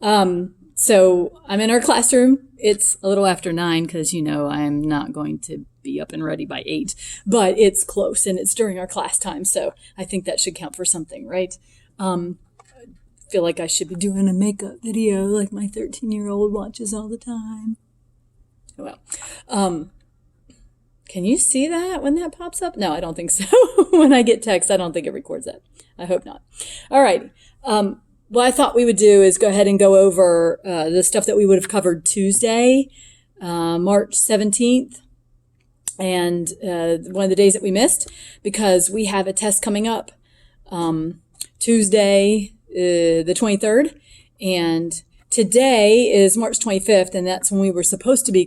So I'm in our classroom. It's a little after 9 because, I'm not going to be up and ready by 8, but it's close and it's during our class time. So I think that should count for something, right? Feel like I should be doing a makeup video like my 13-year-old watches all the time. Well, can you see that when that pops up? No, I don't think so. When I get text, I don't think it records that. I hope not. All right. What I thought we would do is go ahead and go over the stuff that we would have covered Tuesday, March 17th, and one of the days that we missed because we have a test coming up Tuesday, the 23rd, and today is March 25th, and that's when we were supposed to be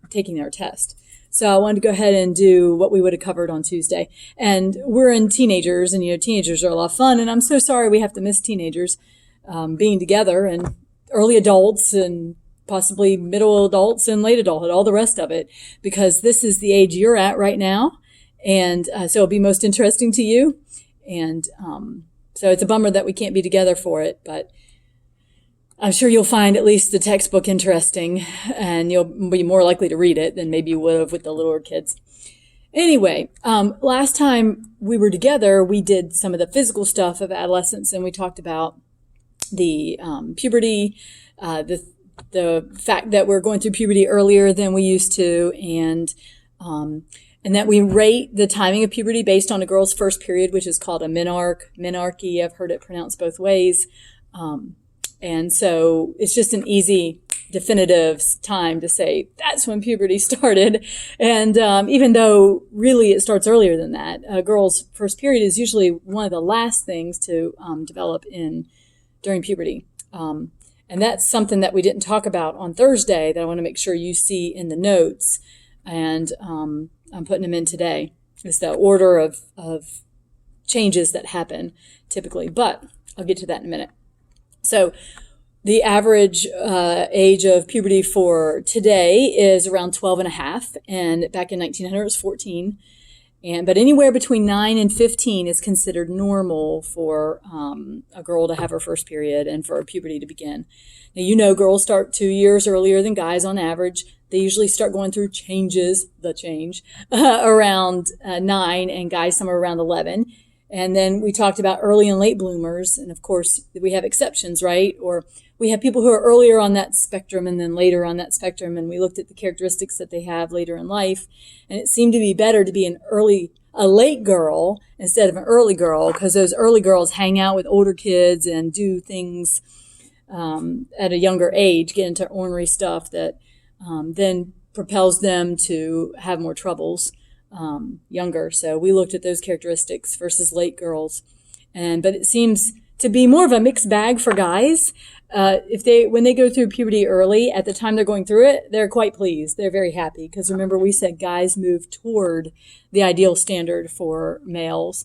taking our test. So I wanted to go ahead and do what we would have covered on Tuesday. And we're in teenagers, and teenagers are a lot of fun, and I'm so sorry we have to miss teenagers being together, and early adults, and possibly middle adults and late adulthood, all the rest of it, because this is the age you're at right now, and so it'll be most interesting to you. And so it's a bummer that we can't be together for it, but I'm sure you'll find at least the textbook interesting, and you'll be more likely to read it than maybe you would have with the littler kids. Anyway, last time we were together, we did some of the physical stuff of adolescence, and we talked about the puberty, the fact that we're going through puberty earlier than we used to, and that we rate the timing of puberty based on a girl's first period, which is called a menarche. I've heard it pronounced both ways. And so it's just an easy, definitive time to say that's when puberty started. And even though really it starts earlier than that, a girl's first period is usually one of the last things to develop during puberty. And that's something that we didn't talk about on Thursday that I want to make sure you see in the notes. And I'm putting them in today. It's the order of changes that happen typically, but I'll get to that in a minute. So the average age of puberty for today is around 12 and a half, and back in 1900 it was 14. But anywhere between 9 and 15 is considered normal for a girl to have her first period and for puberty to begin. Now, girls start 2 years earlier than guys on average. They usually start going through around 9, and guys somewhere around 11. And then we talked about early and late bloomers. And of course, we have exceptions, right? Or we have people who are earlier on that spectrum and then later on that spectrum. And we looked at the characteristics that they have later in life. And it seemed to be better to be a late girl instead of an early girl, because those early girls hang out with older kids and do things at a younger age, get into ornery stuff that then propels them to have more troubles younger. So we looked at those characteristics versus late girls. But it seems to be more of a mixed bag for guys. When they go through puberty early, at the time they're going through it, they're quite pleased. They're very happy because remember we said guys move toward the ideal standard for males.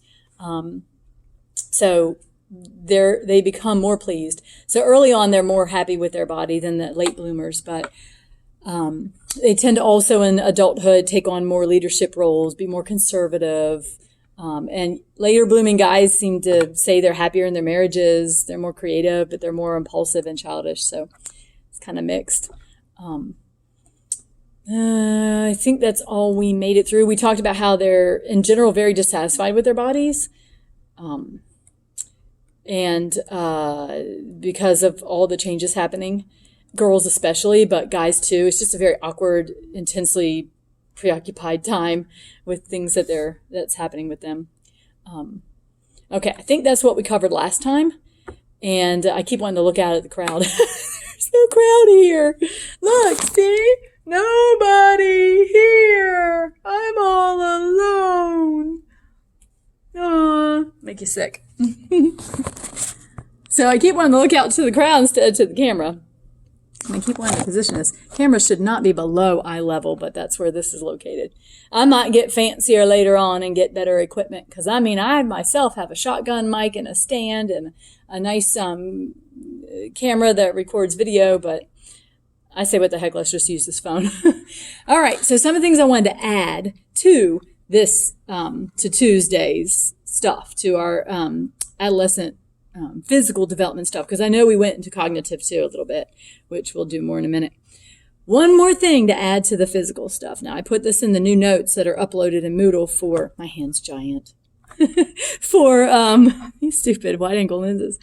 So they become more pleased. So early on, they're more happy with their body than the late bloomers, but they tend to also in adulthood take on more leadership roles, be more conservative. And later blooming guys seem to say they're happier in their marriages. They're more creative, but they're more impulsive and childish. So it's kind of mixed. I think that's all we made it through. We talked about how they're in general very dissatisfied with their bodies. And because of all the changes happening, girls especially, but guys too. It's just a very awkward, intensely preoccupied time with things that's happening with them. Okay, I think that's what we covered last time. And I keep wanting to look out at the crowd. There's no crowd here. Look, see? Nobody here. I'm all alone. Make you sick. So I keep wanting to look out to the crowd instead to the camera. I keep wanting to position this. Camera should not be below eye level, but that's where this is located. I might get fancier later on and get better equipment because, I myself have a shotgun mic and a stand and a nice camera that records video, but I say, what the heck, let's just use this phone. All right, so some of the things I wanted to add to this, to Tuesday's stuff, to our adolescent physical development stuff, because I know we went into cognitive too a little bit, which we'll do more in a minute. One more thing to add to the physical stuff. Now, I put this in the new notes that are uploaded in Moodle for, my hand's giant, for, these stupid wide angle lenses,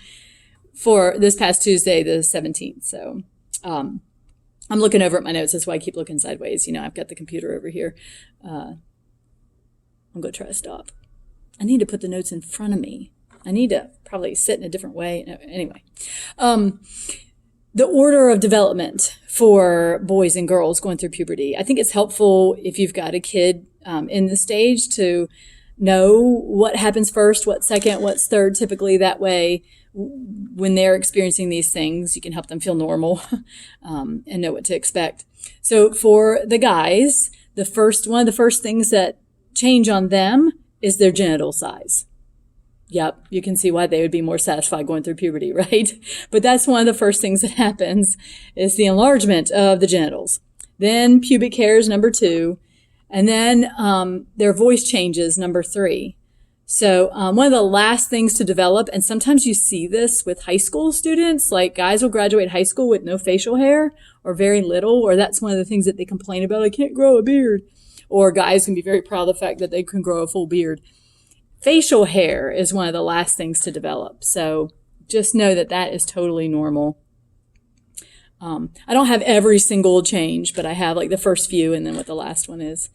for this past Tuesday, the 17th. So, I'm looking over at my notes. That's why I keep looking sideways. I've got the computer over here. I'm going to try to stop. I need to put the notes in front of me. I need to probably sit in a different way. No, anyway, the order of development for boys and girls going through puberty. I think it's helpful if you've got a kid in the stage to know what happens first, what's second, what's third. Typically that way, when they're experiencing these things, you can help them feel normal and know what to expect. So for the guys, one of the first things that change on them is their genital size. Yep, you can see why they would be more satisfied going through puberty, right? But that's one of the first things that happens is the enlargement of the genitals. Then pubic hair is number 2. And then their voice changes, number 3. So one of the last things to develop, and sometimes you see this with high school students, like guys will graduate high school with no facial hair or very little, or that's one of the things that they complain about, I can't grow a beard. Or guys can be very proud of the fact that they can grow a full beard. Facial hair is one of the last things to develop. So just know that that is totally normal. I don't have every single change, but I have like the first few and then what the last one is.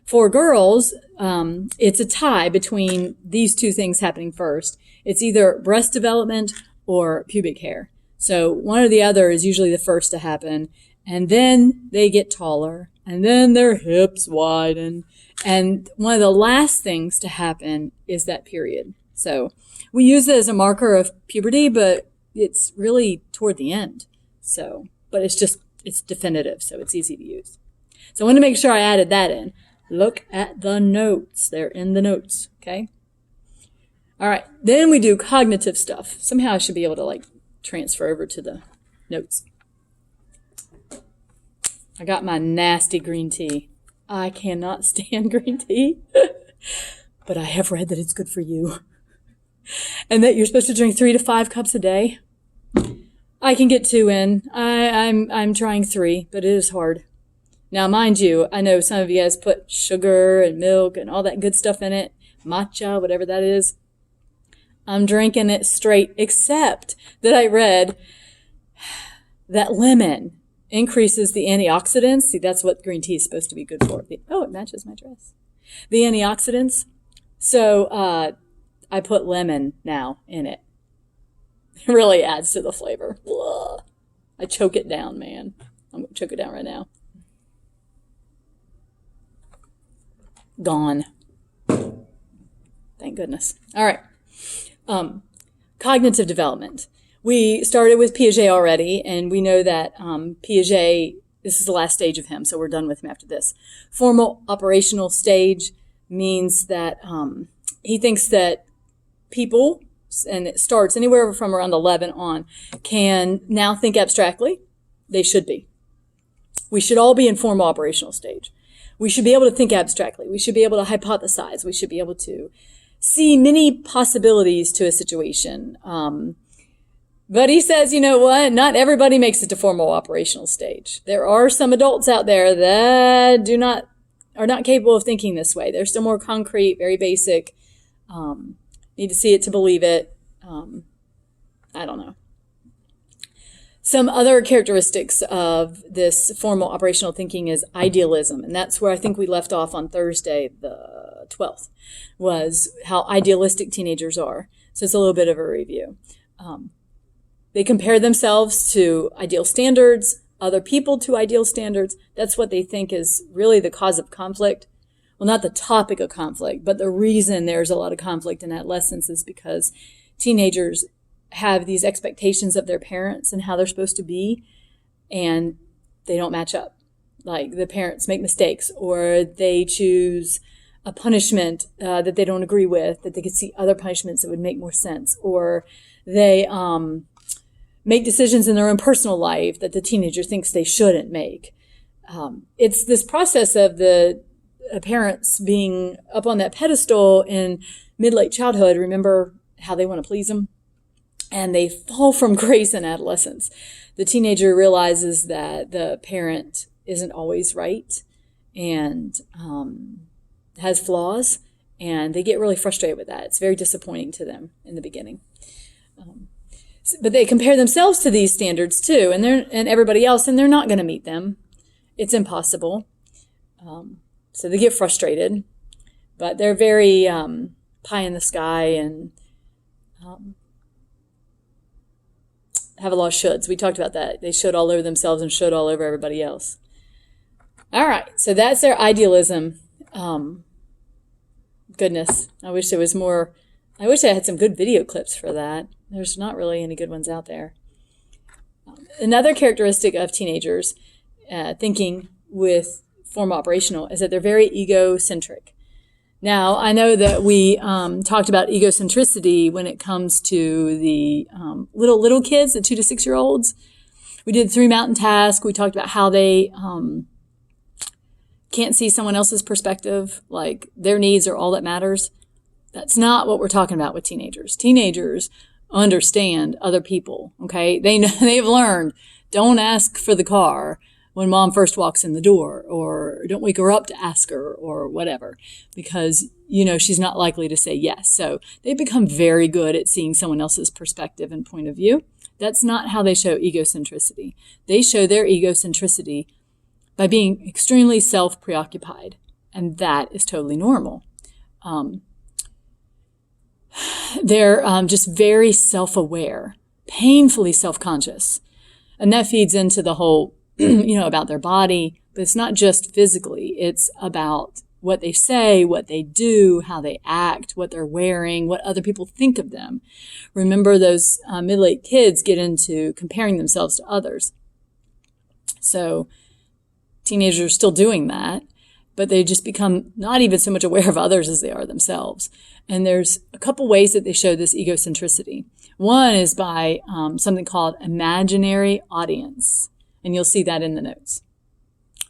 For girls, it's a tie between these two things happening first. It's either breast development or pubic hair. So one or the other is usually the first to happen. And then they get taller and then their hips widen. And one of the last things to happen is that period. So we use it as a marker of puberty, but it's really toward the end. So, but it's definitive, so it's easy to use. So I want to make sure I added that in. Look at the notes. They're in the notes, okay? All right, then we do cognitive stuff. Somehow I should be able to transfer over to the notes. I got my nasty green tea. I cannot stand green tea, but I have read that it's good for you and that you're supposed to drink 3 to 5 cups a day. I can get 2 in. I'm trying 3, but it is hard. Now, mind you, I know some of you guys put sugar and milk and all that good stuff in it, matcha, whatever that is. I'm drinking it straight, except that I read that lemon increases the antioxidants. See, that's what green tea is supposed to be good for. Oh, it matches my dress. The antioxidants. So I put lemon now in it. It really adds to the flavor. Blah. I choke it down, man. I'm going to choke it down right now. Gone. Thank goodness. All right. Cognitive development. We started with Piaget already, and we know that Piaget, this is the last stage of him, so we're done with him after this. Formal operational stage means that he thinks that people, and it starts anywhere from around 11 on, can now think abstractly. They should be. We should all be in formal operational stage. We should be able to think abstractly. We should be able to hypothesize. We should be able to see many possibilities to a situation. But he says, you know what? Not everybody makes it to formal operational stage. There are some adults out there that are not capable of thinking this way. They're still more concrete, very basic. Need to see it to believe it. I don't know. Some other characteristics of this formal operational thinking is idealism. And that's where I think we left off on Thursday, the 12th, was how idealistic teenagers are. So it's a little bit of a review. They compare themselves to ideal standards, other people to ideal standards. That's what they think is really the cause of conflict. Well, not the topic of conflict, but the reason there's a lot of conflict in adolescence is because teenagers have these expectations of their parents and how they're supposed to be, and they don't match up. Like the parents make mistakes, or they choose a punishment that they don't agree with, that they could see other punishments that would make more sense, or they make decisions in their own personal life that the teenager thinks they shouldn't make. It's this process of the parents being up on that pedestal in mid-late childhood. Remember how they want to please them? and they fall from grace in adolescence. The teenager realizes that the parent isn't always right and has flaws, and they get really frustrated with that. It's very disappointing to them in the beginning. But they compare themselves to these standards too, and everybody else, and they're not going to meet them. It's impossible. So they get frustrated, but they're very pie in the sky and have a lot of shoulds. We talked about that. They should all over themselves and should all over everybody else. All right, so that's their idealism. Goodness, I wish there was more. I wish I had some good video clips for that. There's not really any good ones out there. Another characteristic of teenagers thinking with form operational is that they're very egocentric. Now, I know that we talked about egocentricity when it comes to the little kids, the 2 to 6 year olds. We did the 3 mountain task. We talked about how they can't see someone else's perspective, like their needs are all that matters. That's not what we're talking about with teenagers. Teenagers understand other people, okay? They've learned, don't ask for the car when mom first walks in the door, or don't wake her up to ask her, or whatever, because she's not likely to say yes. So they become very good at seeing someone else's perspective and point of view. That's not how they show egocentricity. They show their egocentricity by being extremely self-preoccupied, and that is totally normal. They're just very self-aware, painfully self-conscious, and that feeds into the whole, about their body, but it's not just physically. It's about what they say, what they do, how they act, what they're wearing, what other people think of them. Remember, those middle-aged kids get into comparing themselves to others. So teenagers are still doing that, but they just become not even so much aware of others as they are themselves. And there's a couple ways that they show this egocentricity. One is by something called imaginary audience. And you'll see that in the notes.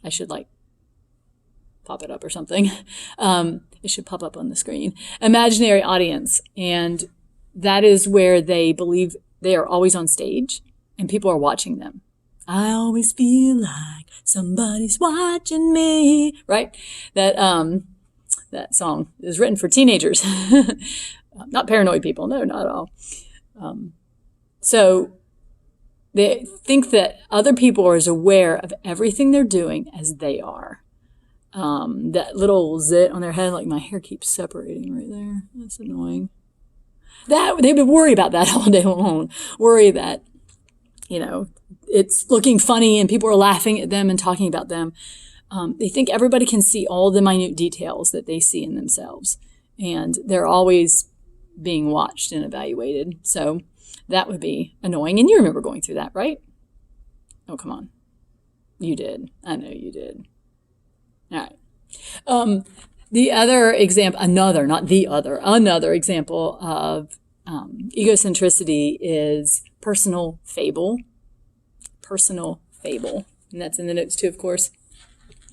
I should pop it up or something. It should pop up on the screen. Imaginary audience. And that is where they believe they are always on stage and people are watching them. I always feel like somebody's watching me, right? That song is written for teenagers, not paranoid people. No, not at all. So they think that other people are as aware of everything they're doing as they are. That little zit on their head, like my hair keeps separating right there. That's annoying. They would worry about that all day long. Worry that, it's looking funny and people are laughing at them and talking about them. They think everybody can see all the minute details that they see in themselves, and they're always being watched and evaluated. So that would be annoying. And you remember going through that, right? Oh, come on. You did. I know you did. All right. The other example, another example of egocentricity is personal fable. Personal fable. And that's in the notes too, of course.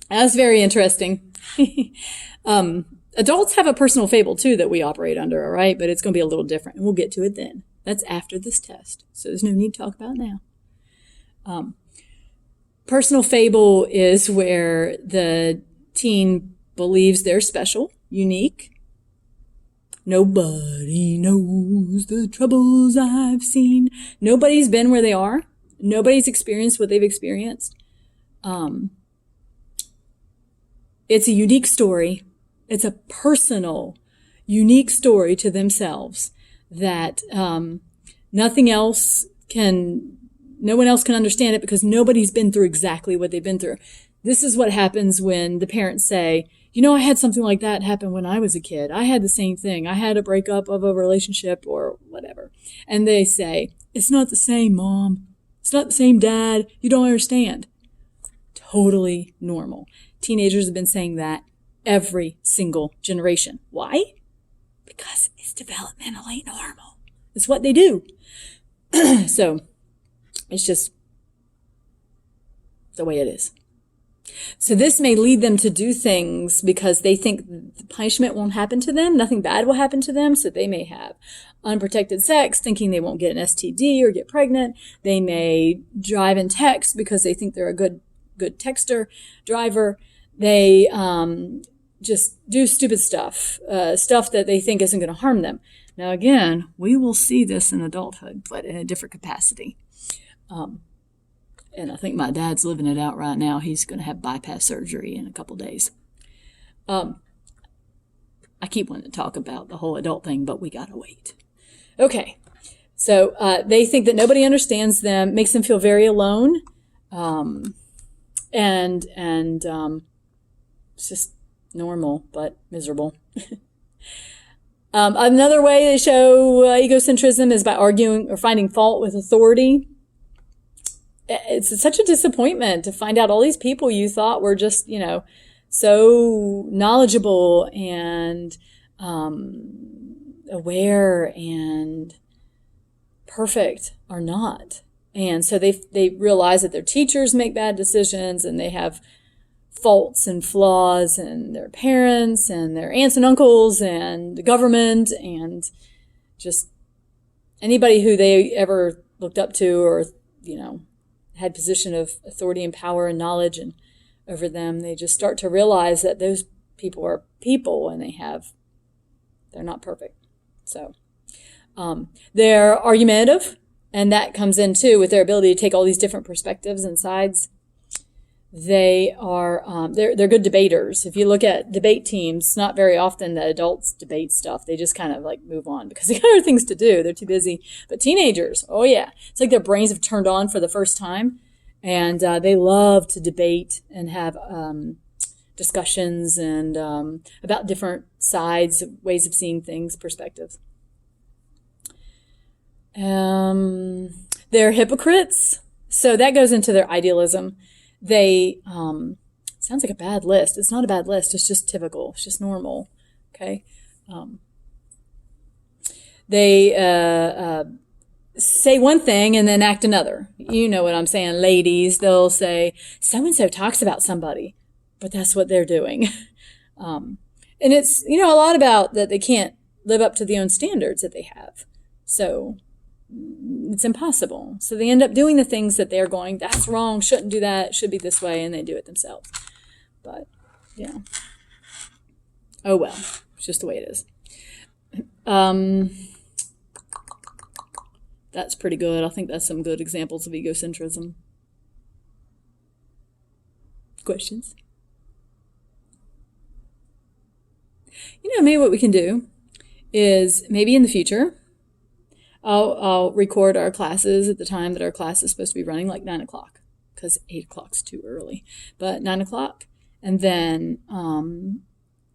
That's very interesting. Adults have a personal fable too that we operate under, all right? But it's going to be a little different, and we'll get to it then. That's after this test, so there's no need to talk about it now. Personal fable is where the teen believes they're special, unique. Nobody knows the troubles I've seen. Nobody's been where they are. Nobody's experienced what they've experienced. It's a unique story. It's a personal, unique story to themselves that no one else can understand it because nobody's been through exactly what they've been through. This is what happens when the parents say, I had something like that happen when I was a kid. I had the same thing. I had a breakup of a relationship or whatever. And they say, it's not the same, Mom. It's not the same, Dad. You don't understand. Totally normal. Teenagers have been saying that every single generation. Why? Because it's developmentally normal. It's what they do. So it's just the way it is. So this may lead them to do things because they think the punishment won't happen to them. Nothing bad will happen to them. So they may have unprotected sex, thinking they won't get an STD or get pregnant. They may drive and text because they think they're a good texter, driver. They just do stupid stuff, stuff that they think isn't going to harm them. Now, again, we will see this in adulthood, but in a different capacity. And I think my dad's living it out right now. He's going to have bypass surgery in a couple days. I keep wanting to talk about the whole adult thing, but we got to wait. Okay. So they think that nobody understands them, makes them feel very alone. And it's just normal, but miserable. Another way they show egocentrism is by arguing or finding fault with authority. It's such a disappointment to find out all these people you thought were just, so knowledgeable and aware and perfect are not. And so they realize that their teachers make bad decisions and they have faults and flaws, and their parents and their aunts and uncles and the government and just anybody who they ever looked up to or, had position of authority and power and knowledge and over them. They just start to realize that those people are people and they're not perfect. So they're argumentative, and that comes in too with their ability to take all these different perspectives and sides. They are they're good debaters. If you look at debate teams, it's not very often that adults debate stuff. They just kind of like move on because they got other things to do. They're too busy. But teenagers, oh yeah, it's like their brains have turned on for the first time, and they love to debate and have discussions and about different sides, ways of seeing things, perspectives. They're hypocrites, so that goes into their idealism. They, sounds like a bad list. It's not a bad list. It's just typical. It's just normal. Okay. They, say one thing and then act another. You know what I'm saying, ladies. They'll say, so-and-so talks about somebody, but that's what they're doing. And it's, a lot about that they can't live up to the own standards that they have. So it's impossible. So they end up doing the things that they're going, that's wrong, shouldn't do that, should be this way, and they do it themselves. But, oh well, it's just the way it is. That's pretty good. I think that's some good examples of egocentrism. Questions? Maybe what we can do is maybe in the future, I'll record our classes at the time that our class is supposed to be running, like 9 o'clock, because 8 o'clock's too early. But 9 o'clock, and then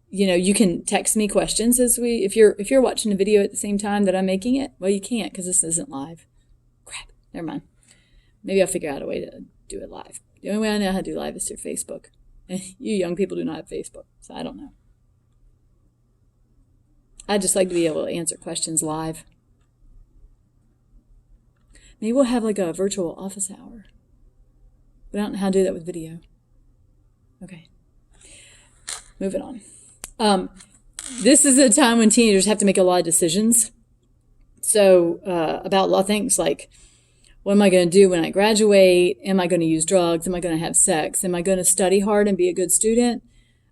you can text me questions if you're watching a video at the same time that I'm making it. Well, you can't because this isn't live. Crap. Never mind. Maybe I'll figure out a way to do it live. The only way I know how to do live is through Facebook. You young people do not have Facebook, so I don't know. I'd just like to be able to answer questions live. Maybe we'll have like a virtual office hour. But I don't know how to do that with video. Okay. Moving on. This is a time when teenagers have to make a lot of decisions. So about a lot of things like, what am I going to do when I graduate? Am I going to use drugs? Am I going to have sex? Am I going to study hard and be a good student?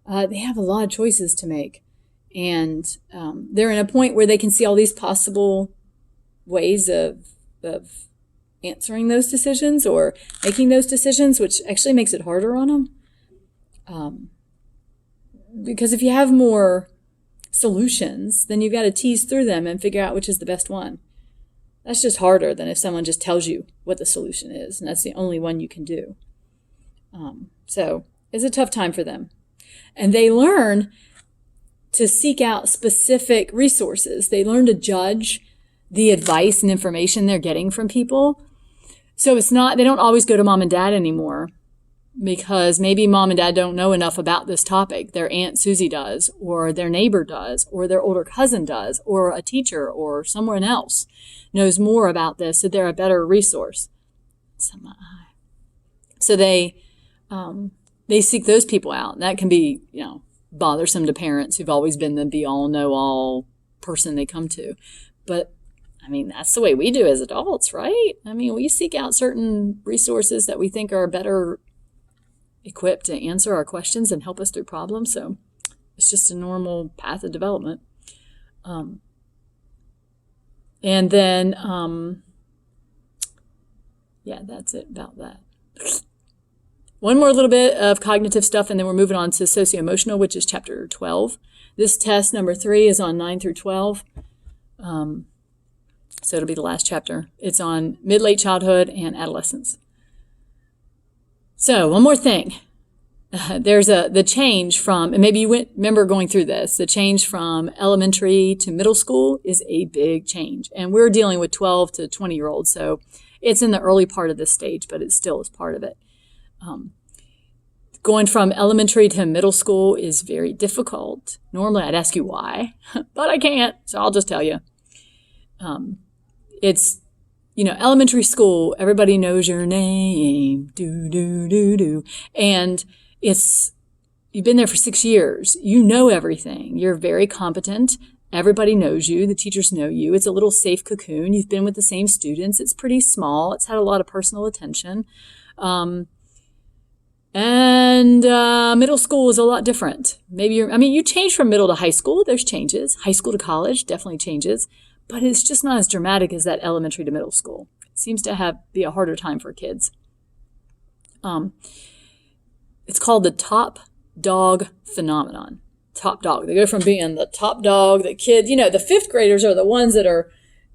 They have a lot of choices to make. And they're in a point where they can see all these possible ways of answering those decisions or making those decisions, which actually makes it harder on them. Because if you have more solutions, then you've got to tease through them and figure out which is the best one. That's just harder than if someone just tells you what the solution is, and that's the only one you can do. So it's a tough time for them. And they learn to seek out specific resources. They learn to judge the advice and information they're getting from people. So they don't always go to mom and dad anymore because maybe mom and dad don't know enough about this topic. Their Aunt Susie does, or their neighbor does, or their older cousin does, or a teacher or someone else knows more about this, so they're a better resource. It's on my eye. So they they seek those people out. And that can be, bothersome to parents who've always been the be-all, know-all person they come to. But, that's the way we do as adults, right? We seek out certain resources that we think are better equipped to answer our questions and help us through problems. So it's just a normal path of development. And then, that's it about that. One more little bit of cognitive stuff, and then we're moving on to socio-emotional, which is chapter 12. This test, number 3, is on 9 through 12. So it'll be the last chapter. It's on mid-late childhood and adolescence. So one more thing. There's the change from, and maybe you remember going through this, the change from elementary to middle school is a big change. And we're dealing with 12 to 20-year-olds, so it's in the early part of this stage, but it still is part of it. Going from elementary to middle school is very difficult. Normally I'd ask you why, but I can't, so I'll just tell you. It's, elementary school, everybody knows your name, do. And you've been there for 6 years. You know everything. You're very competent. Everybody knows you. The teachers know you. It's a little safe cocoon. You've been with the same students. It's pretty small. It's had a lot of personal attention. Middle school is a lot different. Maybe you change from middle to high school. There's changes. High school to college definitely changes, but it's just not as dramatic as that elementary to middle school. It seems to be a harder time for kids. It's called the top dog phenomenon. Top dog. They go from being the top dog, the kid, the 5th graders are the ones that are,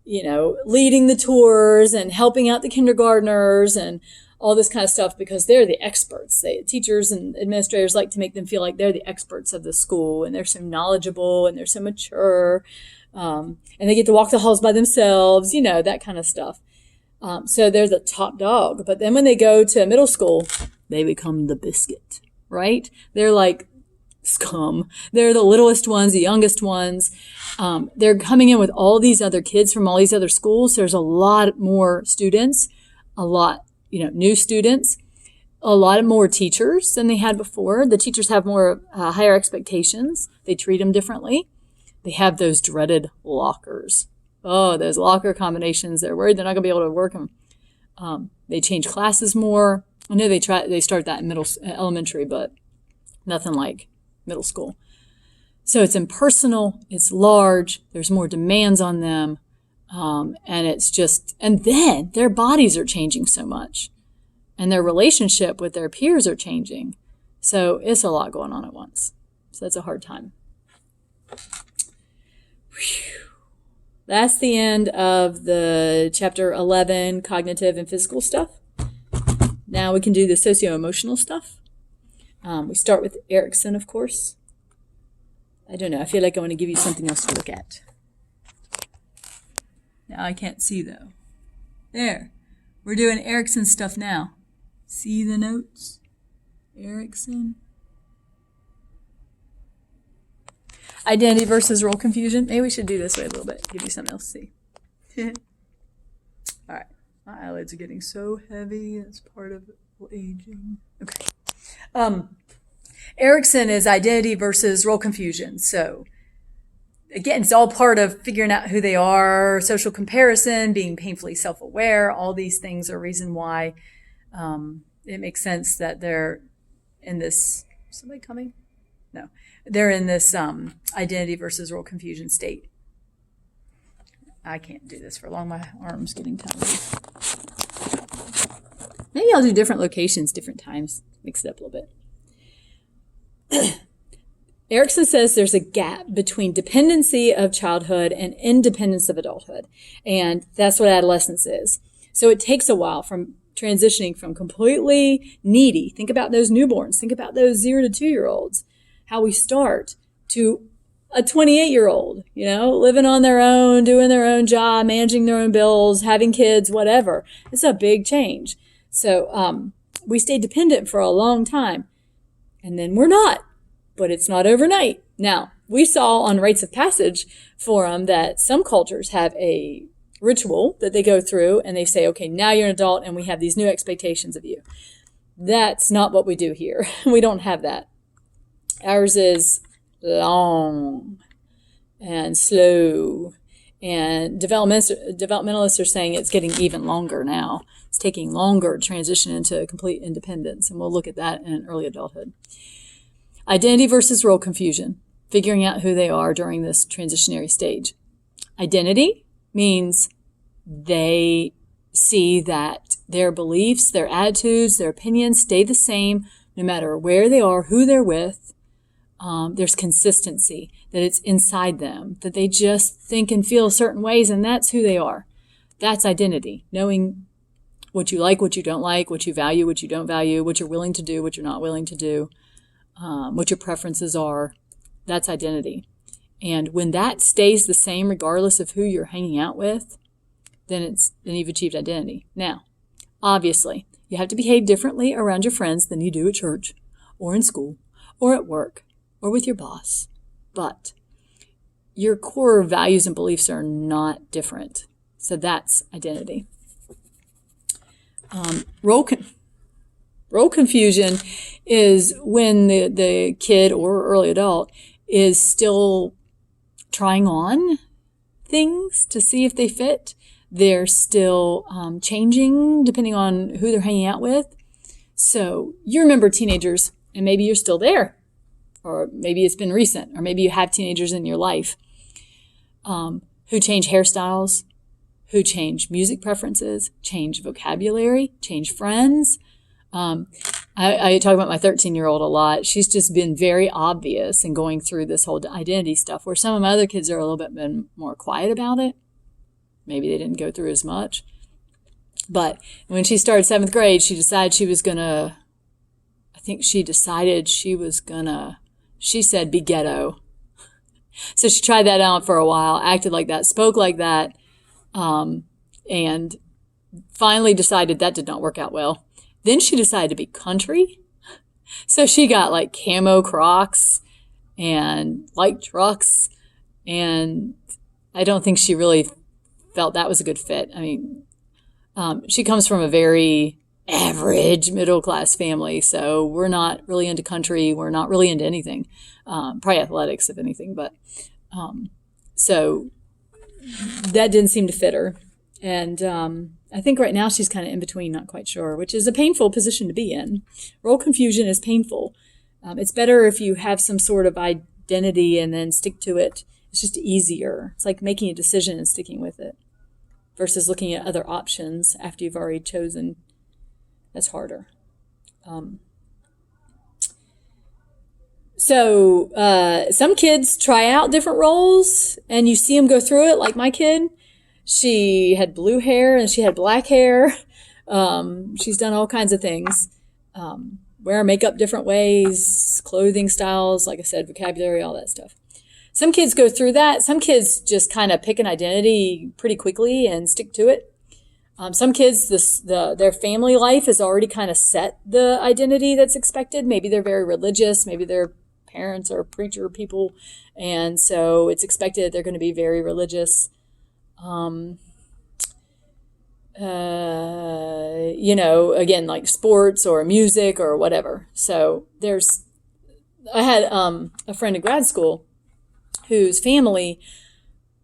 leading the tours and helping out the kindergartners and all this kind of stuff because they're the experts. Teachers and administrators like to make them feel like they're the experts of the school and they're so knowledgeable and they're so mature. And they get to walk the halls by themselves, that kind of stuff. So they're the top dog. But then when they go to middle school, they become the biscuit, right? They're like scum. They're the littlest ones, the youngest ones. They're coming in with all these other kids from all these other schools. There's a lot more students, a lot, new students, a lot more teachers than they had before. The teachers have more higher expectations. They treat them differently. They have those dreaded lockers. Oh, those locker combinations. They're worried they're not going to be able to work them. They change classes more. I know they start that in elementary, but nothing like middle school. So it's impersonal. It's large. There's more demands on them. And then their bodies are changing so much and their relationship with their peers are changing. So it's a lot going on at once. So that's a hard time. Whew. That's the end of the chapter 11, cognitive and physical stuff. Now we can do the socio-emotional stuff. We start with Erikson, of course. I don't know. I feel like I want to give you something else to look at. Now I can't see, though. There. We're doing Erikson stuff now. See the notes? Erikson. Identity versus role confusion. Maybe we should do this way a little bit. Give you something else to see. All right. My eyelids are getting so heavy. That's part of aging. Okay. Erikson is identity versus role confusion. So again, it's all part of figuring out who they are, social comparison, being painfully self-aware. All these things are reason why it makes sense that they're in this. Somebody coming? No. They're in this identity versus role confusion state. I can't do this for long. My arm's getting tired. Maybe I'll do different locations, different times. Mix it up a little bit. Erikson says there's a gap between dependency of childhood and independence of adulthood. And that's what adolescence is. So it takes a while from transitioning from completely needy. Think about those newborns. Think about those 0 to 2-year-olds. How we start to a 28-year-old, living on their own, doing their own job, managing their own bills, having kids, whatever. It's a big change. So we stay dependent for a long time. And then we're not. But it's not overnight. Now, we saw on Rites of Passage forum that some cultures have a ritual that they go through and they say, okay, now you're an adult and we have these new expectations of you. That's not what we do here. We don't have that. Ours is long and slow. And developmentalists are saying it's getting even longer now. It's taking longer to transition into complete independence. And we'll look at that in early adulthood. Identity versus role confusion. Figuring out who they are during this transitionary stage. Identity means they see that their beliefs, their attitudes, their opinions stay the same no matter where they are, who they're with. There's consistency, that it's inside them, that they just think and feel certain ways, and that's who they are. That's identity, knowing what you like, what you don't like, what you value, what you don't value, what you're willing to do, what you're not willing to do, what your preferences are. That's identity. And when that stays the same regardless of who you're hanging out with, then you've achieved identity. Now, obviously, you have to behave differently around your friends than you do at church or in school or at work or with your boss. But your core values and beliefs are not different. So that's identity. Role confusion is when the kid or early adult is still trying on things to see if they fit. They're still changing depending on who they're hanging out with. So you remember teenagers, and maybe you're still there, or maybe it's been recent, or maybe you have teenagers in your life who change hairstyles, who change music preferences, change vocabulary, change friends. I talk about my 13-year-old a lot. She's just been very obvious in going through this whole identity stuff, where some of my other kids are a little bit more quiet about it. Maybe they didn't go through as much. But when she started 7th grade, she decided she was going to, she said be ghetto. So she tried that out for a while, acted like that, spoke like that, and finally decided that did not work out well. Then she decided to be country. So she got like camo Crocs and light trucks, and I don't think she really felt that was a good fit. I mean, she comes from a very average middle-class family, so we're not really into country. We're not really into anything, probably athletics, if anything. But so that didn't seem to fit her. And I think right now she's kind of in between, not quite sure, which is a painful position to be in. Role confusion is painful. It's better if you have some sort of identity and then stick to it. It's just easier. It's like making a decision and sticking with it versus looking at other options after you've already chosen. That's harder. So some kids try out different roles and you see them go through it, like my kid. She had blue hair and she had black hair. She's done all kinds of things. Wear makeup different ways, clothing styles, like I said, vocabulary, all that stuff. Some kids go through that. Some kids just kind of pick an identity pretty quickly and stick to it. Some kids, their family life has already kind of set the identity that's expected. Maybe they're very religious. Maybe their parents are preacher people. And so it's expected they're going to be very religious. Again, like sports or music or whatever. So I had a friend in grad school whose family,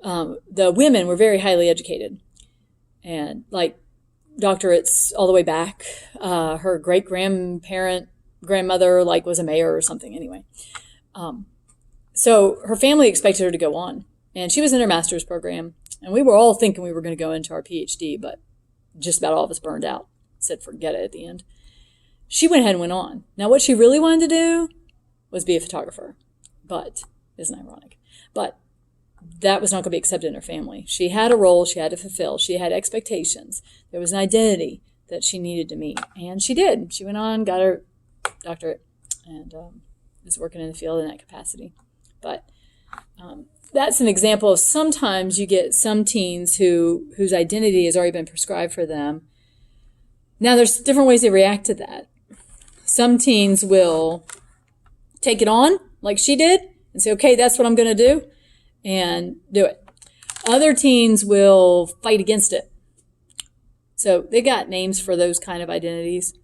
the women were very highly educated and like doctorates all the way back. Her grandmother like was a mayor or something anyway. So her family expected her to go on, and she was in her master's program, and we were all thinking we were going to go into our PhD, but just about all of us burned out, said forget it at the end. She went ahead and went on. Now what she really wanted to do was be a photographer, but isn't ironic. But that was not going to be accepted in her family. She had a role she had to fulfill. She had expectations. There was an identity that she needed to meet, and she did. She went on, got her doctorate, and is working in the field in that capacity. But that's an example of sometimes you get some teens whose identity has already been prescribed for them. Now, there's different ways they react to that. Some teens will take it on, like she did, and say, okay, that's what I'm going to do, and do it. Other teens will fight against it. So they got names for those kind of identities.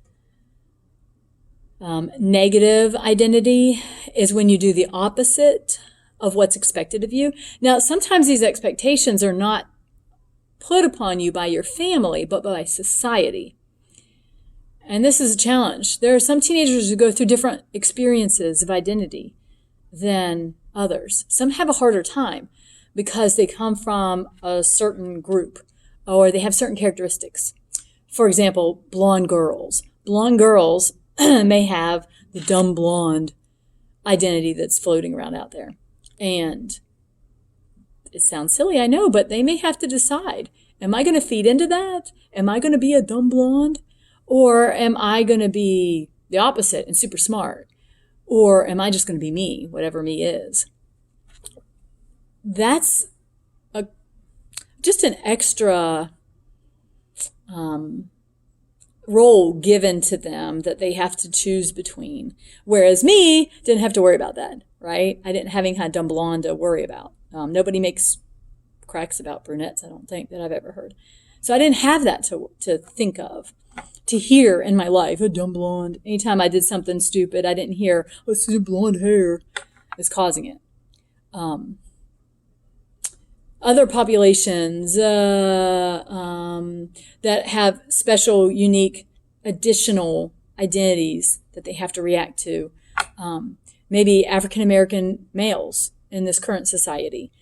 Negative identity is when you do the opposite of what's expected of you. Now, sometimes these expectations are not put upon you by your family, but by society. And this is a challenge. There are some teenagers who go through different experiences of identity than others. Some have a harder time because they come from a certain group or they have certain characteristics. For example, blonde girls. Blonde girls may have the dumb blonde identity that's floating around out there. And it sounds silly, I know, but they may have to decide, am I going to feed into that? Am I going to be a dumb blonde? Or am I going to be the opposite and super smart? Or am I just going to be me, whatever me is? That's just an extra role given to them that they have to choose between. Whereas me didn't have to worry about that, right? I didn't having had dumb blonde to worry about. Nobody makes cracks about brunettes, I don't think, that I've ever heard. So I didn't have that to think of, to hear in my life, a dumb blonde. Anytime I did something stupid, I didn't hear, oh, it's your blonde hair is causing it. Other populations that have special, unique, additional identities that they have to react to. Maybe African American males in this current society.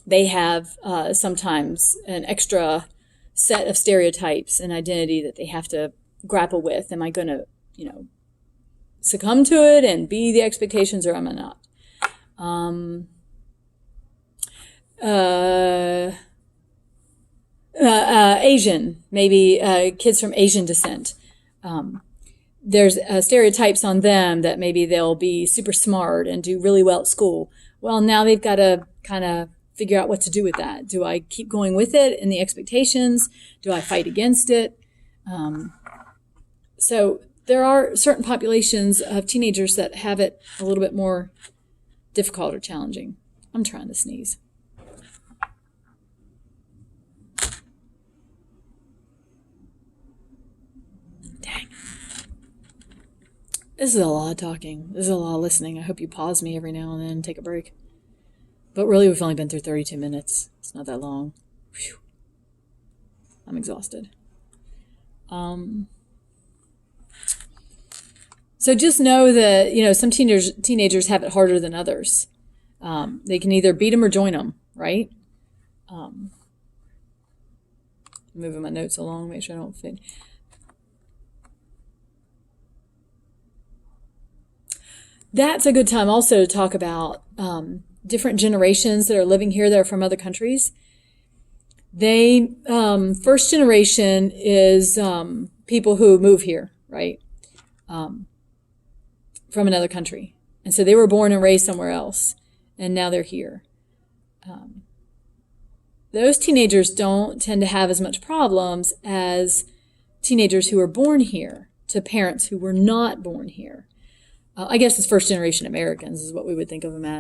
They have sometimes an extra set of stereotypes and identity that they have to grapple with. Am I going to, succumb to it and be the expectations, or am I not? Asian, maybe kids from Asian descent. There's stereotypes on them that maybe they'll be super smart and do really well at school. Well, now they've got to kind of figure out what to do with that. Do I keep going with it in the expectations? Do I fight against it? So there are certain populations of teenagers that have it a little bit more difficult or challenging. I'm trying to sneeze. Dang. This is a lot of talking. This is a lot of listening. I hope you pause me every now and then and take a break. But really, we've only been through 32 minutes. It's not that long. Whew. I'm exhausted. So just know that, some teenagers have it harder than others. They can either beat them or join them, right? Moving my notes along, make sure I don't fit. That's a good time also to talk about different generations that are living here that are from other countries. They, first generation is people who move here, right? From another country. And so they were born and raised somewhere else, and now they're here. Those teenagers don't tend to have as much problems as teenagers who are born here to parents who were not born here. I guess it's first generation Americans is what we would think of them as.